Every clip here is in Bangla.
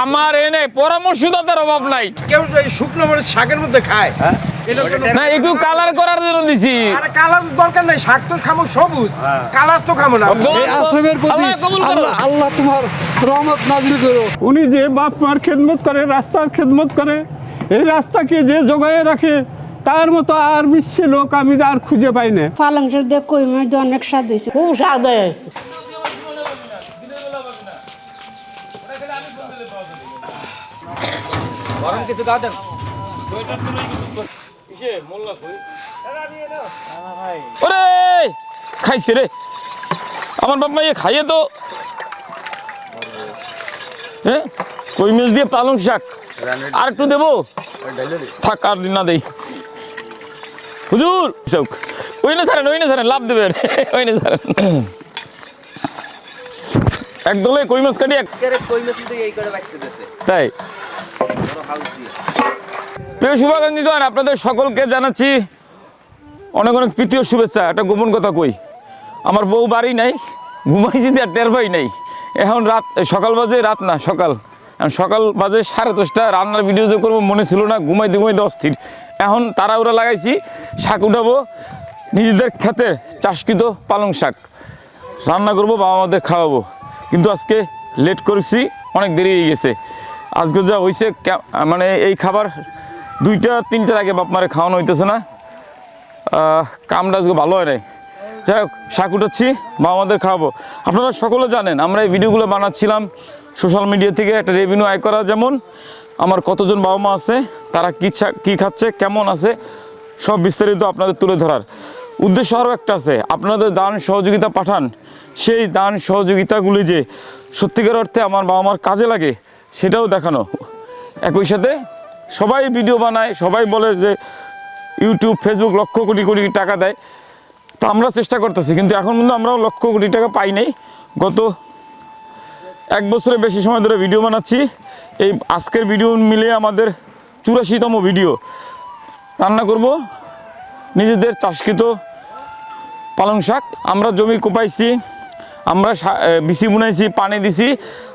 আমার এনে পরামর্শদাতার অভাব নাই। কেউ শুকনো মরিচ শাকের মধ্যে খায় না একটু কালার করার জন্য দিছি। আরে কালার দরকার নাই, শাক তো খামো সবুজ, কালার তো খামো না। আশ্রমের প্রতি আল্লাহ কবুল করো। আল্লাহ তোমার রহমত নাজিল করো। উনি যে বাপ মার খেদমত করে, রাস্তার খেদমত করে, এই রাস্তাকে যে জোগায়ে রাখে তার মতো আর বিশ্বে লোক আমি আর খুঁজে পাই না। পালং শাক দিয়ে কই মাছ দিয়ে অনেক স্বাদ হয়েছে, খুব স্বাদ হয়। গরম কিছু দাও দেন। ওরে খাইছে রে আমার বাপ মাইয়ে খাইয়ে তো। হ্যাঁ কই মিল দিয়ে পালং শাক আর একটু দেবো, থাক আর দিন না দেই। হুজুর ওই না ছাড়েন লাভ দেবেন, ওই না ছাড়েন। একদলে কই মাছ কাটি তাই। প্রিয় শুভাকাঙ্ক্ষীগণ, আপনাদের সকলকে জানাচ্ছি অনেক অনেক প্রীতি ও শুভেচ্ছা। একটা গোপন কথা কই, আমার বউ বাড়ি নাই, ঘুমাইছি আর টের পাই নাই। এখন রাত সকাল বাজে, রাত না সকাল, সকাল বাজে 10:30। রান্নার ভিডিও যে করবো মনে ছিল না, ঘুমাইতে অস্থির। এখন তাড়াহুড়া লাগাইছি, শাক উঠাবো, নিজেদের ক্ষেতের চাষকৃত পালং শাক রান্না করবো, বাবা মাদের খাওয়াবো। কিন্তু আজকে লেট করেছি, অনেক দেরি হয়ে গেছে। আজকে যা হয়েছে মানে এই খাবার 2টা-3টার আগে বাপ মারে খাওয়ানো হইতেছে না, কামটা আজকে ভালো হয় নাই। যাই হোক শাক উঠাচ্ছি, বাবা মাদের খাওয়াবো। আপনারা সকলে জানেন আমরা এই ভিডিওগুলো বানাচ্ছিলাম সোশ্যাল মিডিয়া থেকে একটা রেভিনিউ আয় করা। যেমন আমার কতজন বাবা মা আছে, তারা কী খাচ্ছে, কেমন আছে, সব বিস্তারিত আপনাদের তুলে ধরার উদ্দেশ্য আরও একটা আছে। আপনাদের দান সহযোগিতা পাঠান, সেই দান সহযোগিতাগুলি যে সত্যিকার অর্থে আমার বাবা মার কাজে লাগে সেটাও দেখানো। একই সাথে সবাই ভিডিও বানায়, সবাই বলে যে ইউটিউব ফেসবুক লক্ষ কোটি কোটি টাকা দেয়, তো আমরা চেষ্টা করতেছি, কিন্তু এখন কিন্তু আমরাও লক্ষ কোটি টাকা পাই নাই। গত 1 বছরের বেশি সময় ধরে ভিডিও বানাচ্ছি। এই আজকের ভিডিও মিলে আমাদের 84তম ভিডিও। রান্না করব নিজেদের চাষকৃত পালং শাক। আমরা জমি কোপাইছি, আমরা বিচি বুনাইছি, পানি দিছি,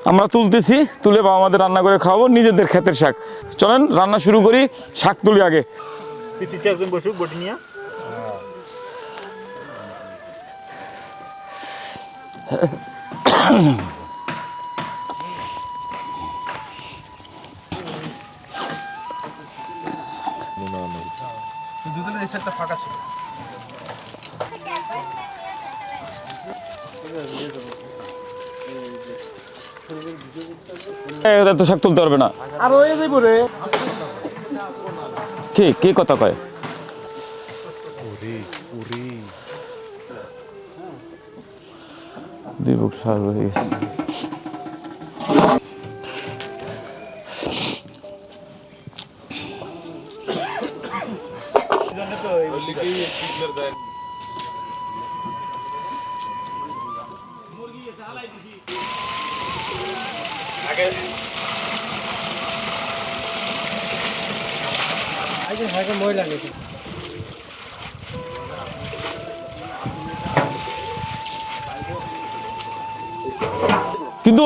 আমরা তুলতেছি, তুলে বাবা আমাদের রান্না করে খাওয়াবো নিজেদের ক্ষেতের শাক। চলেন রান্না শুরু করি, শাক তুলি আগে। ফাঁকা ছিল। এত শাক তুলতে পারবে না। আর ওই যাইব রে, কে কথা কয়? দুই বুক সার হয়ে গেছে। ময়লা নেই। কিন্তু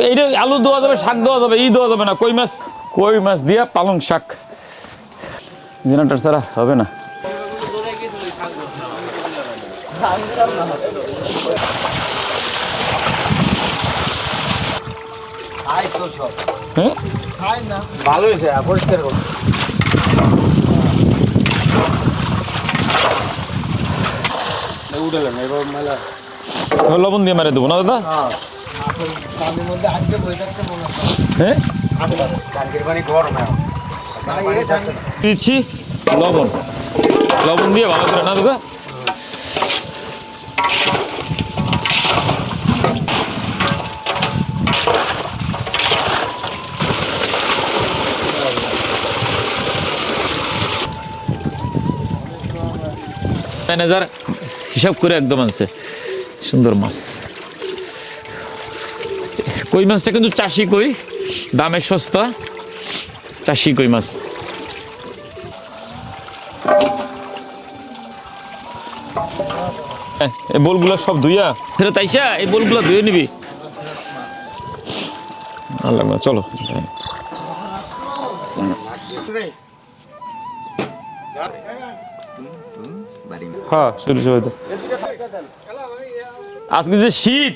এইটা আলু দেওয়া যাবে, শাক দেওয়া যাবে, দেওয়া যাবে না। কই মাছ দিয়া পালং শাক, জেনারেটর ছাড়া হবে না। ভালো হয়েছে, পরিষ্কার করো। উঠেলেন এবার মেলা লবণ দিয়ে মারে দেবো না দাদা? হ্যাঁ দিচ্ছি লবণ দিয়ে ভালো করে না দাদা। ম্যানেজার হিসাব করে একদম আনছে সুন্দর মাছ। কই মাছটা কিন্তু চাষি কই, দামে সস্তা, চাষি কই মাছ। এই বোলগুলা সব ধুইয়া ফেরত আইসা এই বোলগুলা ধুয়ে নিবি। আর লাগবে না, চলো। হ্যাঁ শুরু শুরু তো। আজকে যে শীত,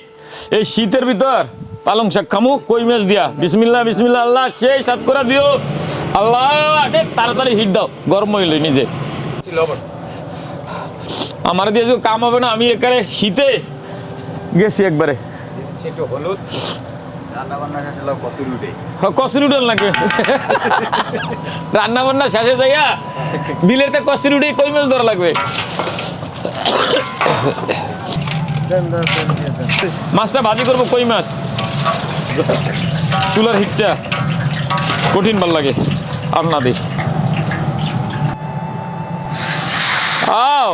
এই শীতের ভিতর পালং শাক খামু কই মাছ দিয়া। বিসমিল্লাহ বিসমিল্লাহ, আল্লাহ সেই সাত করে দিও আল্লাহ। তাড়াতাড়ি হিট দাও, গরম হইল নিজে। আমার দিয়ে যে কাম হবে না, আমি একারে শীতে গেছি একবারে। কসুরি উডেল নাকি রান্না বান্না শেষে যাইয়া বিলের তে কসুরি উডে কই মাছ ধরা লাগবে। মাছটা ভাজি করবো, কই মাছ। চুলার হিটটা কঠিন ভাল লাগে আর না দি। আও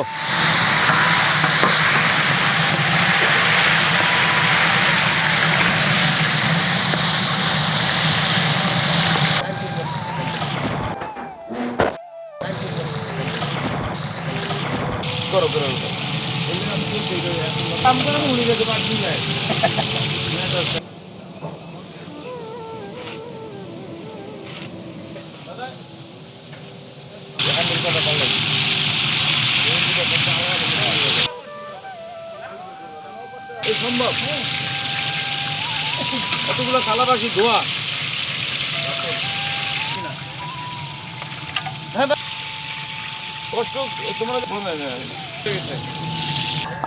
সম্ভব এতগুলো থালা বাকি ধোয়া।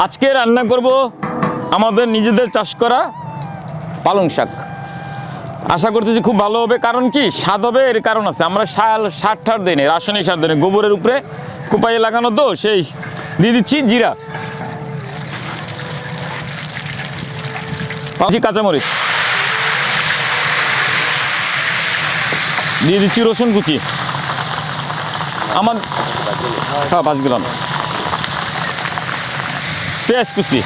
আজকে রান্না করব আমাদের নিজেদের চাষ করা পালং শাক। আশা করতেছি খুব ভালো হবে। কারণ কি স্বাদ হবে, এর কারণ আছে। আমরা সার ঠার দিই না, রাসায়নিক সার দিই না, গোবরের উপরে কোপাইয়ে লাগানো, তো সেই দিয়ে দিচ্ছি জিরা, কাঁচামরিচ দিয়ে দিচ্ছি, রসুন কুচি আমার 5 গ্রাম, পেঁয়াজ কুচি।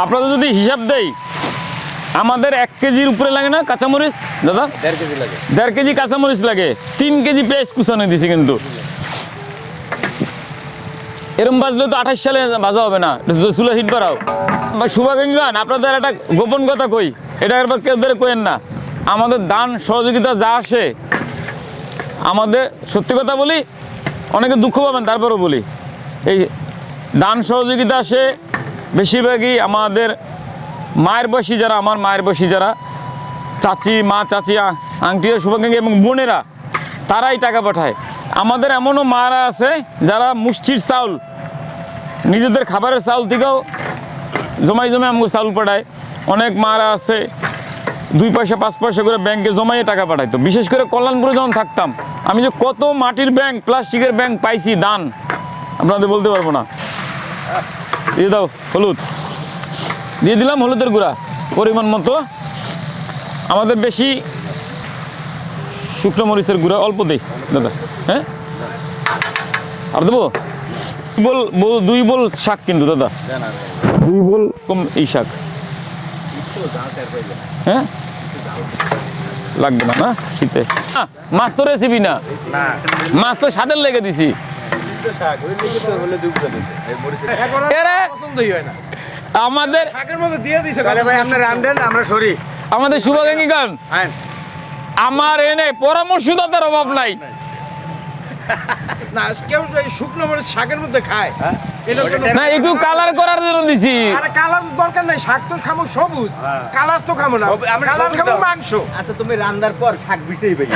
আপনাদের যদি হিসাব দেই, আমাদের 1 কেজির উপরে লাগে না কাঁচামরিচ দাদা? 1.5 কেজি লাগে। 1.5 কেজি কাঁচামরিচ লাগে, 3 কেজি পেঁয়াজ কুচানো দিছি। কিন্তু এরম বাজলে তো 28 সালে ভাজা হবে না, চুলা হিট বাড়াও। শুভাকাঙ্ক্ষীগণ, আপনাদের একটা গোপন কথা কই, এটা একবার কেউ ধরে কইেন না। আমাদের দান সহযোগিতা যা আসে, আমাদের সত্যি কথা বলি, অনেকে দুঃখ পাবেন তারপরেও বলি, এই দান সহযোগিতা আসে বেশিরভাগই আমাদের মায়ের বয়সী যারা, আমার মায়ের বয়সী যারা চাচি, মা, চাচি, আংটিরা, শুভাকাঙ্ক্ষী এবং বোনেরা, তারাই টাকা পাঠায়। আমাদের এমনও মারা আছে যারা মুষ্টির চাউল, নিজেদের খাবারের চাউল থেকেও জমাই আমাকে চাউল পাঠায়। অনেক মারা আছে 2 পয়সা 5 পয়সা করে ব্যাংকে জমাইয়ে টাকা পাঠাইতো। বিশেষ করে কল্যাণপুরে যখন থাকতাম, আমি যে কত মাটির ব্যাংক, প্লাস্টিকের ব্যাংক পাইছি দান, আপনাদের বলতে পারবো না। দিয়ে দাও হলুদ, দিয়ে দিলাম হলুদের গুঁড়া পরিমাণ মতো। আমাদের বেশি শুকনো মরিচের গুঁড়া অল্প দেই দাদা। হ্যাঁ, আর দেবো 2 বোল শাক কিন্তু দাদা, 2 বোল কম এই শাক। হ্যাঁ, লাগবে না না শীতে। মাছ তো রেসিপি না, মাছ তো স্বাদের লেগে দিছি। আমাদের আমাদের শুভাকাঙ্ক্ষীগণ, আমার এনে পরামর্শদাতার অভাব নাই। না কেউ শুকনো মরিচ শাকের মধ্যে খায় না, একটু কালার করার জন্য দিছি। আরে কালার দরকার নাই, শাক তো খামো সবুজ, কালার তো খামো না, কালার খামো মাংস। আচ্ছা তুমি রান্নার পর শাক বিছেই ভাই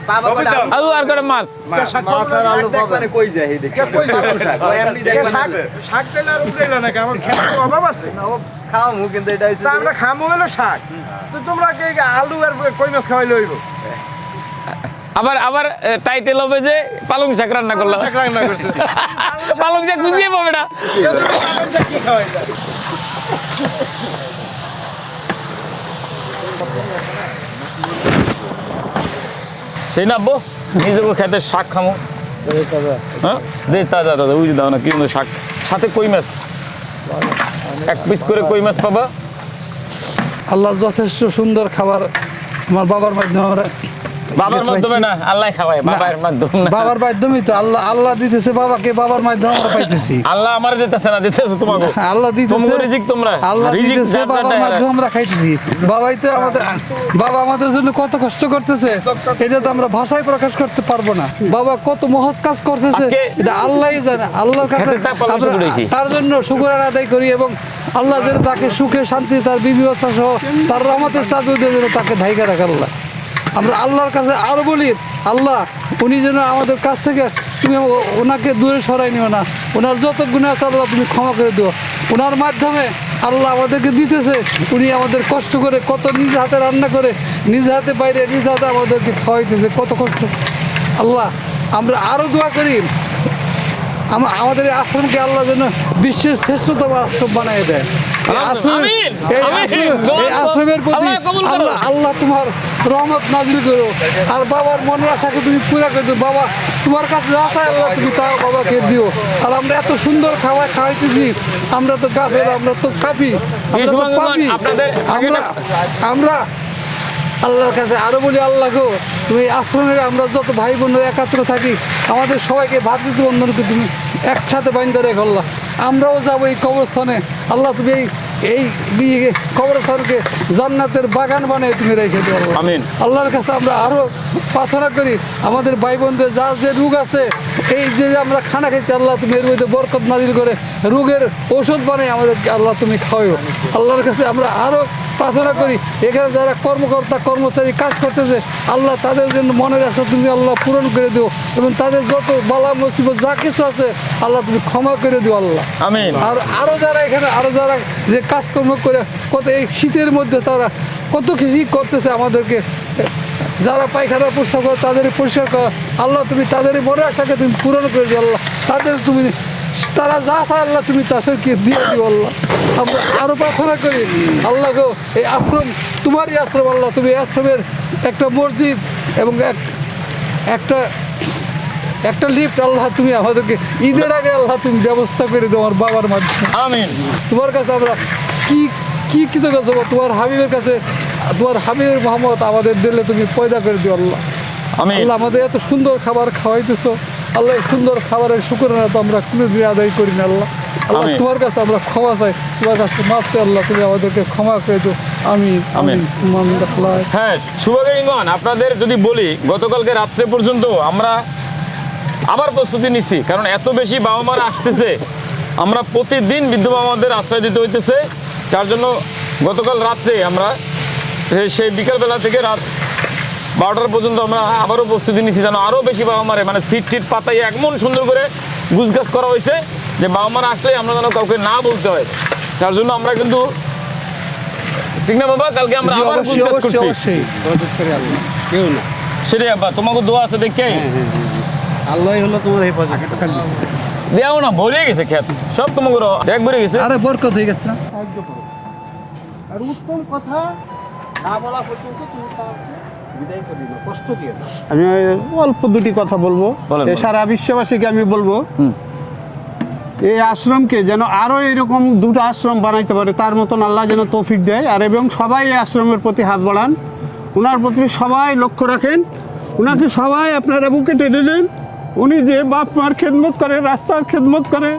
বাবা আলু আর করে মাছ, মানে কই যায় এই দেখি কই যাবে? শাক ওই এমনি দেখবেন শাক শাক তেল আর উঠলে না, আমার খেতে অভাব আছে। খাও মু কিন্তু এটা হইছে তা আমরা খামো হলো শাক, তো তোমরা কি আলু আর কই মাছ খাওয়াইলে হইব? আবার আবার টাইটেল হবে যে পালং শাক রান্না করলাম। পালং শাক বুঝিয়ে পাবে না। কি খাওয়াই যায়? সেই না আব্বু, নিজেকে খেতে শাক খামো। হ্যাঁ দে তাজা দাদা, বুঝে দাও না কি শাক, সাথে কই মাছ 1 পিস করে কই মাছ পাবা। আল্লাহ যথেষ্ট সুন্দর খাবার আমার বাবার মাধ্যমে আমরা বাবার মাধ্যমে না, আল্লাহ খাওয়ায়, বাবার মাধ্যমে না। বাবার মাধ্যমেই তো আল্লাহ দিতেছে বাবাকে, বাবার মাধ্যমে আমরা পাইতেছি। আল্লাহ আমার দিতেছে না, দিতেছে তোমাকে। আল্লাহ দিতেছে, তোমাকে রিজিক তোমরা, আল্লাহ রিজিক দিতেছে, যার বাবার যার মাধ্যমে আমরা খাইতেছি। বাবাই তো বাবা আমাদের জন্য কত কষ্ট করতেছে, এটা তো আমরা ভাষায় প্রকাশ করতে পারবো না। বাবা কত মহৎ কাজ করতেছে, আজকে এটা আল্লাহই জানে। আল্লাহর কাছে খেতে তাপ পালা আমরা শুরু করেছি। তার জন্য শুকর আদায় করি এবং আল্লাহ যেন তাকে সুখে শান্তি, তার বিবি বাচ্চা সহ তার রহমতের চাদর দিয়ে যেন তাকে ঢাইকা রাখে আল্লাহ। আমরা আল্লাহর কাছে আরো বলি, আল্লাহ উনি যেন আমাদের কাছ থেকে তুমি ওনাকে দূরে সরাই নিও না, ওনার যত গুনাহ আছে আল্লাহ তুমি ক্ষমা করে দিও। ওনার মাধ্যমে আল্লাহ আমাদেরকে দিতেছে, উনি আমাদের কষ্ট করে কত নিজ হাতে রান্না করে, নিজ হাতে বাইরে নিজ হাতে আমাদেরকে খাওয়াইতেছে, কত কষ্ট। আল্লাহ আমরা আরো দোয়া করি আমাদের এই আশ্রমকে আল্লাহ যেন বিশ্বের শ্রেষ্ঠতম আশ্রম বানিয়ে দেয়। এই আশ্রমের প্রতি আল্লাহ তোমার রহমত নাজিল করো, আর বাবার মনের আশাকে তুমি পুরা করে দিও। বাবা তোমার কাছে আশা আল্লাহ তুমি তাও বাবাকে দিও। আর আমরা এত সুন্দর খাবার খাওয়াইতেছি, আমরা তো গাফের, আমরা তো কাপি, আমরা আল্লাহর কাছে আরো বলি, আল্লাহ গো তুমি আশ্রমের আমরা যত ভাই বোনেরা একাত্র থাকি, আমাদের সবাইকে ভাতৃত্ব বন্ধনকে তুমি একসাথে বাইন্ধে রেখো আল্লাহ। আমরাও যাবো এই কবরস্থানে, আল্লাহ তুমি এই কবরস্থানকে জান্নাতের বাগান বানিয়ে তুমি রেখে দিও আল্লাহ। আমিন। আল্লাহর কাছে আমরা আরো প্রার্থনা করি, আমাদের ভাই বোনদের যার যে রোগ আছে, এই যে আমরা খানা খাইছি আল্লাহ তুমি এর মধ্যে বরকত নাজিল করে রোগের ঔষধ বানিয়ে আমাদের আল্লাহ তুমি খাওয়াও। আল্লাহর কাছে আমরা আরো প্রার্থনা করি, এখানে যারা কর্মকর্তা কর্মচারী কাজ করতেছে আল্লাহ তাদের জন্য মনের আশা তুমি আল্লাহ পূরণ করে দিও, এবং তাদের যত বালা মুসিবত যা কিছু আছে আল্লাহ তুমি ক্ষমা করে দিও আল্লাহ। আমিন। আর আরো যারা এখানে আরো যারা যে কাজকর্ম করে কত এই শীতের মধ্যে তারা কত কিছু করতেছে আমাদেরকে, যারা পায়খানা পরিষ্কার করে তাদের পরিষ্কার করা আল্লাহ তুমি তাদের মনের আশাকে তুমি পূরণ করে দিও আল্লাহ। তাদের তুমি তারা যা চায় আল্লাহ তুমি তাদেরকে দিয়ে দিও আল্লাহ। আমরা আরো প্রার্থনা করি আল্লাহ গো এই আশ্রম তোমারই আশ্রম আল্লাহ, তুমি আশ্রমের একটা মসজিদ এবং একটা লিফট আল্লাহ তুমি আমাদেরকে ঈদের আগে আল্লাহ তুমি ব্যবস্থা করে দাও আমার বাবার মাধ্যমে। আমিন। তোমার কাছে আমরা কি কৃতজ্ঞ হবো, তোমার হাবিবের কাছে, তোমার হাবিবের মোহাম্মদ আমাদের দিলে তুমি পয়দা করে দিও আল্লাহ। আমিন। আল্লাহ আমাদের এত সুন্দর খাবার খাওয়াইতেছো আল্লাহ, এই সুন্দর খাবারের শুকরানা তো আমরা কোনোদিন আদায় করি না আল্লাহ। আল্লাহ আমিন। তোমার কাছে আমরা ক্ষমা চাই, তোমার কাছে মাফ চাই আল্লাহ, তুমি আমাদেরকে ক্ষমা করে দিও। আমিন আমিন। আমিন। হ্যাঁ শুভাকাঙ্ক্ষীগণ, আপনাদের যদি বলি গতকালকে রাত্রে পর্যন্ত আমরা আবার প্রস্তুতি নিচ্ছি, কারণ এত বেশি বাবা মারা আসতেছে, আমরা প্রতিদিন বৃদ্ধ বাবা মাদের আশ্রয় দিতে হইতেছে। যার জন্য গতকাল রাত্রে আমরা সেই বিকালবেলা থেকে রাত 12টা পর্যন্ত আমরা আবারও প্রস্তুতি নিচ্ছি, যেন আরও বেশি বাবা মারে মানে সিট টিট পাতাই এমন সুন্দর করে গুছগাছ করা হয়েছে যে বাবা মারা আসলেই আমরা যেন কাউকে না বলতে হয়। তার জন্য আমরা কিন্তু ঠিক না বাবা, কালকে আমরা আবার গুছগাছ করছি। সেটাই আব্বা, তোমাকে দোয়া আছে দেখে আল্লাহ হলো তোমার হেফাজত। দেও না, ভরে গেছে খেত সব, তোমাকে এক ভরে গেছে। আরে বরকত হয়ে গেছে না। আর উত্তম কথা না বলা পর্যন্ত তুমি তাকে বিদায় করে দিও, কষ্ট দিও না। আমি অল্প দুটি কথা বলবো, বলেন, এই সারা বিশ্ববাসীকে আমি বলবো এই আশ্রমকে যেন আরো এরকম দুটো আশ্রম বানাইতে পারে, তার মতন আল্লাহ যেন তৌফিক দেয়। আর এবং সবাই এই আশ্রমের প্রতি হাত বাড়ান, ওনার প্রতি সবাই লক্ষ্য রাখেন, ওনাকে সবাই আপনারা বুকে টেনে দেন। উনি যে বাপ মার খেদমত করে, রাস্তার খেদমত করে,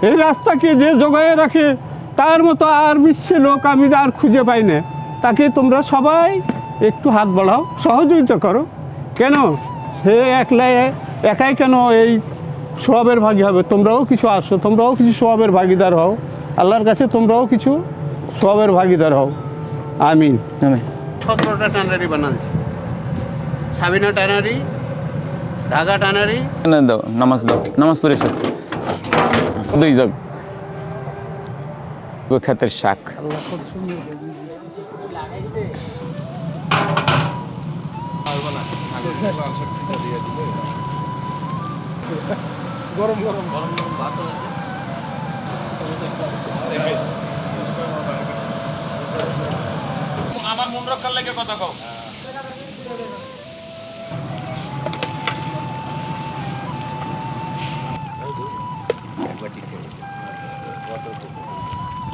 এই রাস্তাকে যে জোগায়ে রাখে তার মতো আর বিশ্বে লোক আমি আর খুঁজে পাই না। তাকে তোমরা সবাই একটু হাত বাড়াও, সহযোগিতা করো। কেন সে একাই কেন এই সওয়াবের ভাগী হবে? তোমরাও কিছু আসো, তোমরাও কিছু সওয়াবের ভাগিদার হও, আল্লাহর কাছে তোমরাও কিছু সওয়াবের ভাগিদার হও। আমিন। 17টা টানারি বানান, সাবিনা টানারি, ঢাকা টানারি। দাও নামাজ, দাও নামাজ পড়ে এসো। 2 জগ খেতের শাক। গরম গরম ভাত আমার মন রক্ষার লাগে কথা কও।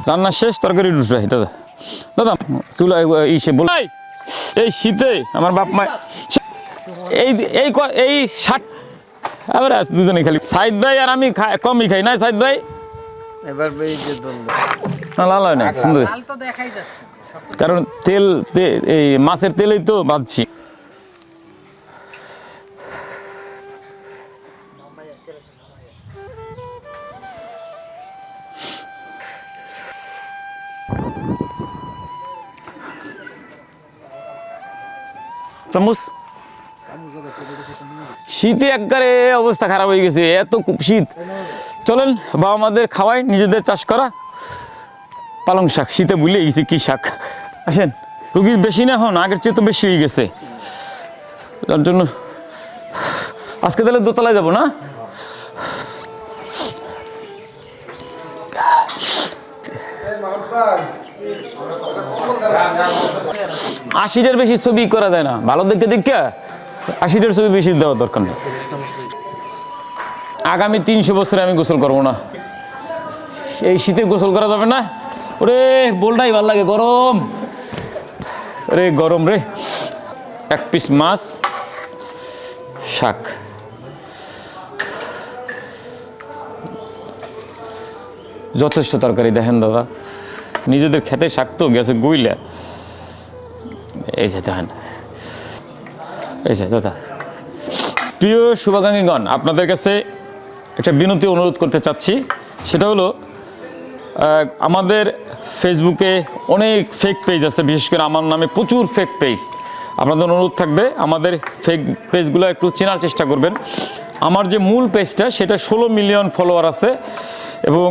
রান্না শেষ, তরকারি রুটি দাদা দাদা চুলা ইসে বল। এই শীতে আমার বাপ মা এই এই এই 60 আবার দুজনে খালি সাইদ ভাই আর আমি কমই খাই না সাইদ ভাই এবার এই যে দল না লাল হয় না সুন্দর কারণ তেল এই মাছের তেলেই তো ভাজছি চামচ শীতে একবারে অবস্থা খারাপ হয়ে গেছে এত খুব শীত চলেন বাবা মাদের খাওয়াই নিজেদের চাষ করা পালং শাক শীতে ভুলে গেছি কি শাক আসেন রুগী বেশি না এখন আগের চেয়ে তো বেশি হয়ে গেছে তার জন্য আজকে তাহলে দোতলায় যাব না আশিটার বেশি ছবি করা যায় না ভালো দেখে দেখে 80টার ছবি বেশি দেওয়া দরকার নেই আগামী 300 বছরে আমি গোসল করবো না এই শীতে গোসল করা যাবে না ওরে বলটাই ভাল লাগে গরম রে গরম রে 1 পিস মাছ শাক যথেষ্ট তরকারি দেখেন দাদা নিজেদের খেতে শাক তো গেছে গইলা এই যে দেখেন এই যে দাদা প্রিয় শুভাকাঙ্ক্ষীগণ আপনাদের কাছে একটা বিনতি অনুরোধ করতে চাচ্ছি সেটা হলো আমাদের ফেসবুকে অনেক ফেক পেজ আছে বিশেষ করে আমার নামে প্রচুর ফেক পেজ আপনাদের অনুরোধ থাকবে আমাদের ফেক পেজগুলো একটু চেনার চেষ্টা করবেন আমার যে মূল পেজটা সেটা 16 মিলিয়ন ফলোয়ার আছে এবং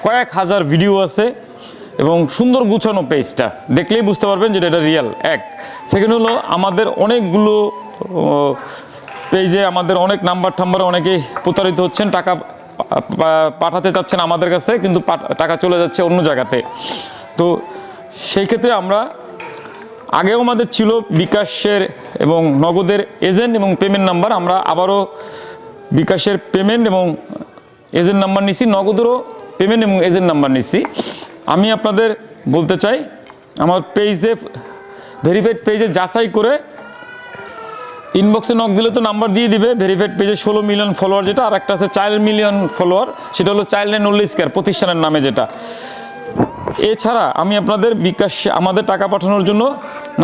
কয়েক হাজার ভিডিও আছে এবং সুন্দর গুছানো পেজটা দেখলেই বুঝতে পারবেন যে এটা রিয়েল এক সেকেন্ড হলো আমাদের অনেকগুলো পেজে আমাদের অনেক নাম্বার অনেকেই প্রতারিত হচ্ছেন টাকা পাঠাতে চাচ্ছেন আমাদের কাছে কিন্তু টাকা চলে যাচ্ছে অন্য জায়গাতে তো সেই ক্ষেত্রে আমরা আগেও আমাদের ছিল বিকাশের এবং নগদের এজেন্ট এবং পেমেন্ট নাম্বার আমরা আবারও বিকাশের পেমেন্ট এবং এজেন্ট নাম্বার নিছি নগদেরও পেমেন্ট এবং এজেন্ট নাম্বার নিছি আমি আপনাদের বলতে চাই আমার পেজে ভেরিফাইড পেজে যাচাই করে ইনবক্সে নক দিলে তো নাম্বার দিয়ে দিবে ভেরিফাইড পেজে 16 মিলিয়ন ফলোয়ার যেটা আর একটা আছে 4 মিলিয়ন ফলোয়ার সেটা হলো child and old age care প্রতিষ্ঠানের নামে যেটা এছাড়া আমি আপনাদের বিকাশ আমাদের টাকা পাঠানোর জন্য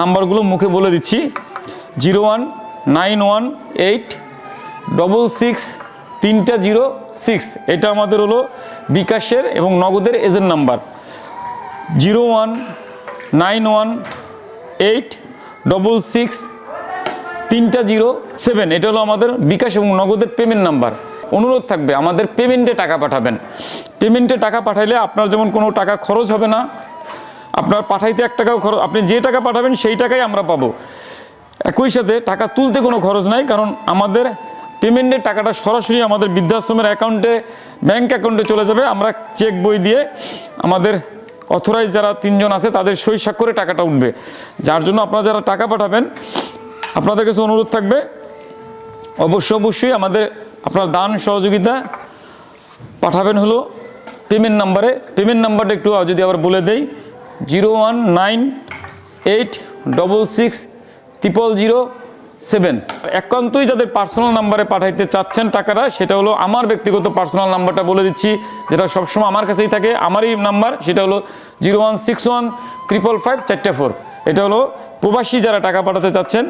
নাম্বারগুলো মুখে বলে দিচ্ছি 0191866 এটা আমাদের হলো বিকাশের এবং নগদের এজেন্ট নাম্বার 0191866 এটা হলো আমাদের বিকাশ এবং নগদের পেমেন্ট নাম্বার অনুরোধ থাকবে আমাদের পেমেন্টে টাকা পাঠাবেন পেমেন্টে টাকা পাঠাইলে আপনার যেমন কোনো টাকা খরচ হবে না আপনার পাঠাইতে 1 টাকাও খরচ আপনি যে টাকা পাঠাবেন সেই টাকাই আমরা পাবো একই সাথে টাকা তুলতে কোনো খরচ নাই কারণ আমাদের পেমেন্টের টাকাটা সরাসরি আমাদের বৃদ্ধাশ্রমের অ্যাকাউন্টে ব্যাংক অ্যাকাউন্টে চলে যাবে আমরা চেক বই দিয়ে আমাদের অথরাইজ যারা 3 জন আছে তাদের সই স্বাক্ষরে টাকাটা উঠবে যার জন্য আপনারা যারা টাকা পাঠাবেন আপনাদের কাছে অনুরোধ থাকবে অবশ্যই আমাদের আপনার দান সহযোগিতা পাঠাবেন হলো পেমেন্ট নাম্বারে পেমেন্ট নাম্বারটা একটু যদি আবার বলে দেই 019866007 একান্তই যাদের পার্সোনাল নাম্বারে পাঠাইতে চাচ্ছেন টাকাটা সেটা হলো আমার ব্যক্তিগত পার্সোনাল নাম্বারটা বলে দিচ্ছি যেটা সবসময় আমার কাছেই থাকে আমারই নাম্বার সেটা হলো 016155544 এটা হলো প্রবাসী যারা টাকা পাঠাতে চাচ্ছেন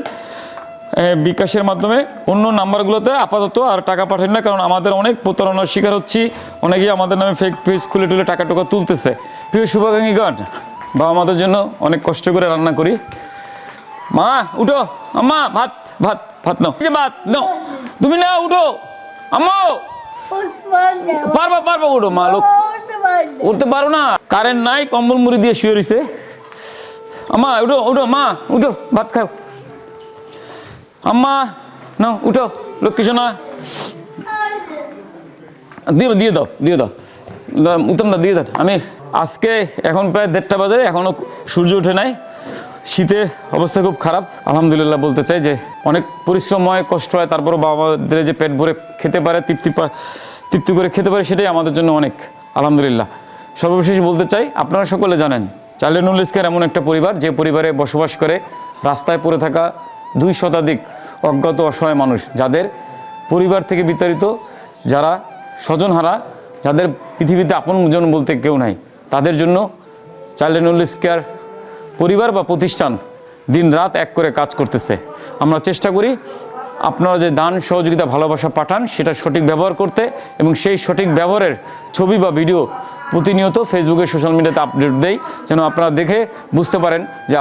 বিকাশের মাধ্যমে অন্য নাম্বারগুলোতে আপাতত আর টাকা পাঠান না কারণ আমাদের অনেক প্রতারণার শিকার হচ্ছি অনেকেই আমাদের নামে ফেক পেজ খুলে টাকা তুলতেছে প্রিয় শুভাকাঙ্ক্ষীগণ বাবা মাদের জন্য অনেক কষ্ট করে রান্না করি মা উঠো আম্মা ভাত ভাত ভাত নাও এই যে ভাত নাও তুমি না উঠো আম্মা পারবা উঠো মা লোক উঠতে পারো না কারেন্ট নাই কম্বল মুড়ি দিয়ে শুয়ে রইছে আম্মা উঠো মা উঠো ভাত খাও আম্মা নাও উঠো লক্ষ্মী সোনা দিয়ে দাও উত্তম দা দিয়ে দাও আমি আজকে এখন প্রায় 1:30 বাজে এখনো সূর্য ওঠে নাই শীতের অবস্থা খুব খারাপ আলহামদুলিল্লাহ বলতে চাই যে অনেক পরিশ্রম হয় কষ্ট হয় তারপরও বাবা মাদের যে পেট ভরে খেতে পারে তৃপ্তি করে খেতে পারে সেটাই আমাদের জন্য অনেক আলহামদুলিল্লাহ সর্বশেষ বলতে চাই আপনারা সকলে জানেন child and old age care এমন একটা পরিবার যে পরিবারে বসবাস করে রাস্তায় পড়ে থাকা 2 শতাধিক অজ্ঞাত অসহায় মানুষ, যাদের পরিবার থেকে বিতাড়িত, যারা স্বজনহারা, যাদের পৃথিবীতে আপনজন বলতে কেউ নাই, তাদের জন্য child and old age care পরিবার বা প্রতিষ্ঠান দিন রাত এক করে কাজ করতেছে। আমরা চেষ্টা করি আপনারা যে দান সহযোগিতা ভালোবাসা পাঠান সেটা সঠিক ব্যবহার করতে, এবং সেই সঠিক ব্যবহারের ছবি বা ভিডিও প্রতিনিয়ত ফেসবুকে সোশ্যাল মিডিয়াতে আপডেট দেই, যেন আপনারা দেখে বুঝতে পারেন যে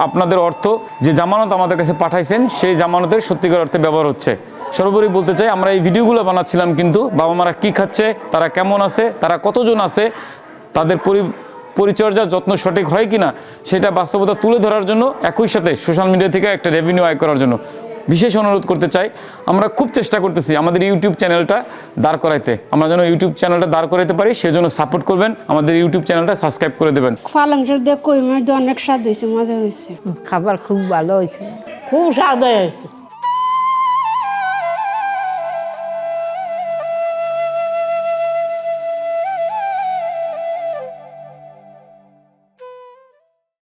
আপনাদের অর্থ যে জামানত আমাদের কাছে পাঠাইছেন সেই জামানতের সত্যিকার অর্থে ব্যবহার হচ্ছে। সর্বোপরি বলতে চাই, আমরা এই ভিডিওগুলো বানাচ্ছিলাম কিন্তু বাবা মারা কী খাচ্ছে, তারা কেমন আছে, তারা কতজন আছে, তাদের পরিচর্যা যত্ন সঠিক হয় কিনা সেটা বাস্তবতা তুলে ধরার জন্য, একই সাথে সোশ্যাল মিডিয়া থেকে একটা রেভিনিউ আয় করার জন্য বিশেষ অনুরোধ করতে চাই। আমরা খুব চেষ্টা করতেছি আমাদের ইউটিউব চ্যানেলটা দাঁড় করাইতে, আমরা যেন ইউটিউব চ্যানেলটা দাঁড় করাইতে পারি সেজন্য সাপোর্ট করবেন, আমাদের ইউটিউব চ্যানেলটা সাবস্ক্রাইব করে দেবেন। পালং শাক দিয়ে কই মাছ দিয়ে অনেক স্বাদ হয়েছে, মজা হয়েছে। খাবার খুব ভালো হয়েছে, খুব স্বাদ হয়েছে।